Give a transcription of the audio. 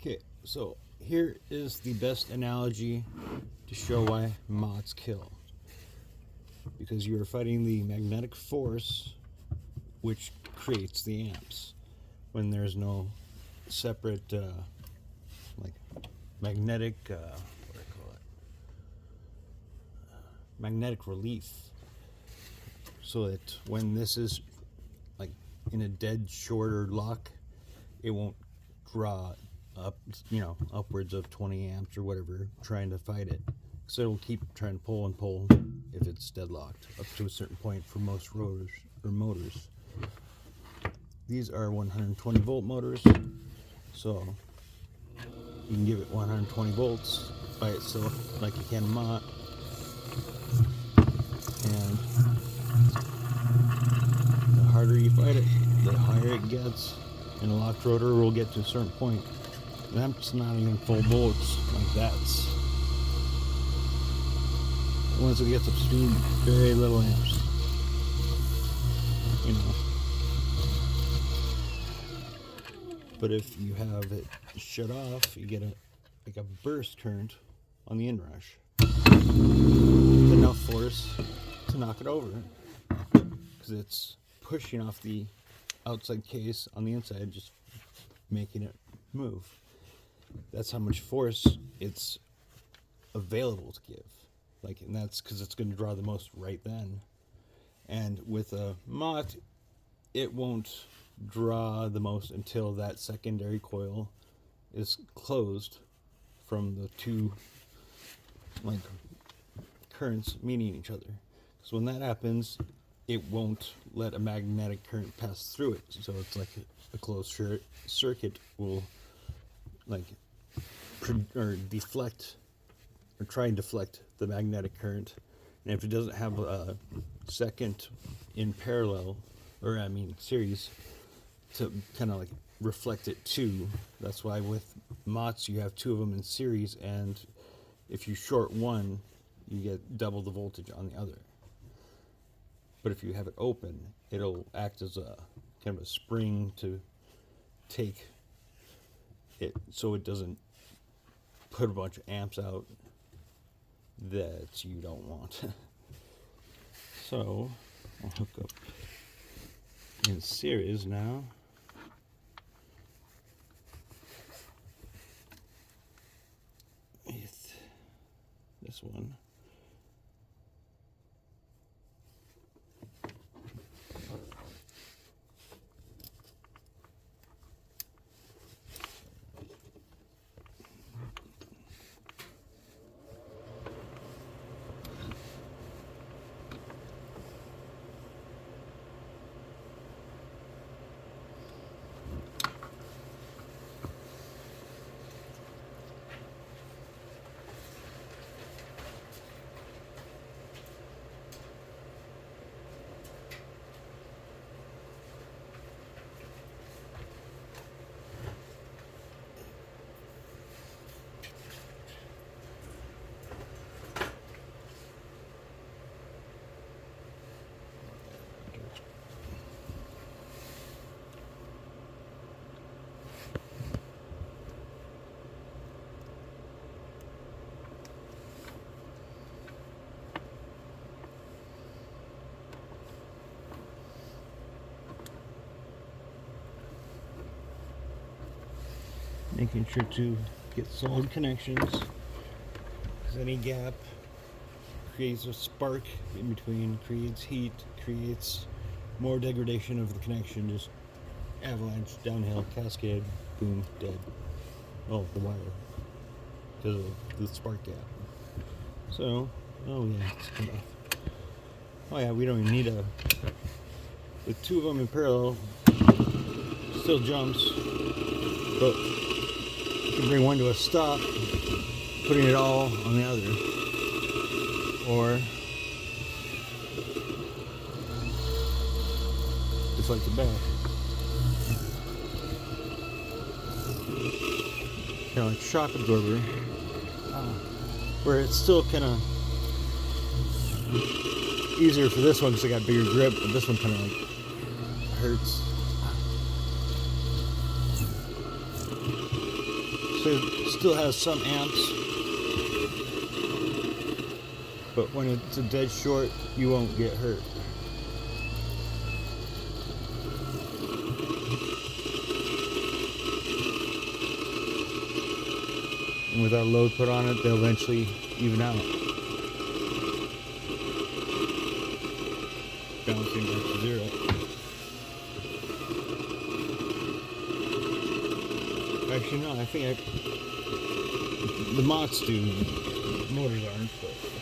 Okay, so here is the best analogy to show why mots kill. Because you are fighting the magnetic force which creates the amps. When there's no separate like magnetic what do I call it? Magnetic relief. So that when this is like in a dead shorter lock, it won't draw up, upwards of 20 amps or whatever, trying to fight it. So it'll keep trying to pull and pull if it's deadlocked up to a certain point for most rotors or motors. These are 120 volt motors, so you can give it 120 volts by itself like you can a mot, and the harder you fight it, the higher it gets, and a locked rotor will get to a certain point. That's not even full volts, like that's. Once it gets up to speed, very little amps. But if you have it shut off, you get a burst current on the inrush. With enough force to knock it over. Because it's pushing off the outside case on the inside, just making it move. That's how much force it's available to give. And that's because it's going to draw the most right then. And with a mot, it won't draw the most until that secondary coil is closed from the two currents meeting each other. So when that happens, it won't let a magnetic current pass through it. So it's like a closed circuit will deflect or try and deflect the magnetic current. And if it doesn't have a second in parallel, series, to kind of reflect it too, that's why with mots you have two of them in series, and if you short one, you get double the voltage on the other. But if you have it open, it'll act as a kind of a spring to take it, so it doesn't put a bunch of amps out that you don't want. So I'll hook up in series now. With this one. Making sure to get solid connections, because any gap creates a spark in between, creates heat, creates more degradation of the connection, just avalanche, downhill, cascade, boom, dead. Oh, the wire, because of the spark gap. So, it's come off. We don't even need with two of them in parallel, still jumps, but you can bring one to a stop, putting it all on the other, or deflect it back. Kind of like shock absorber, where it's still kind of easier for this one because I got bigger grip, but this one kind of hurts. So it still has some amps, but when it's a dead short, you won't get hurt. And without load put on it, they'll eventually even out. Balancing back to zero. Actually, no, I think the mots do. Motors aren't, but.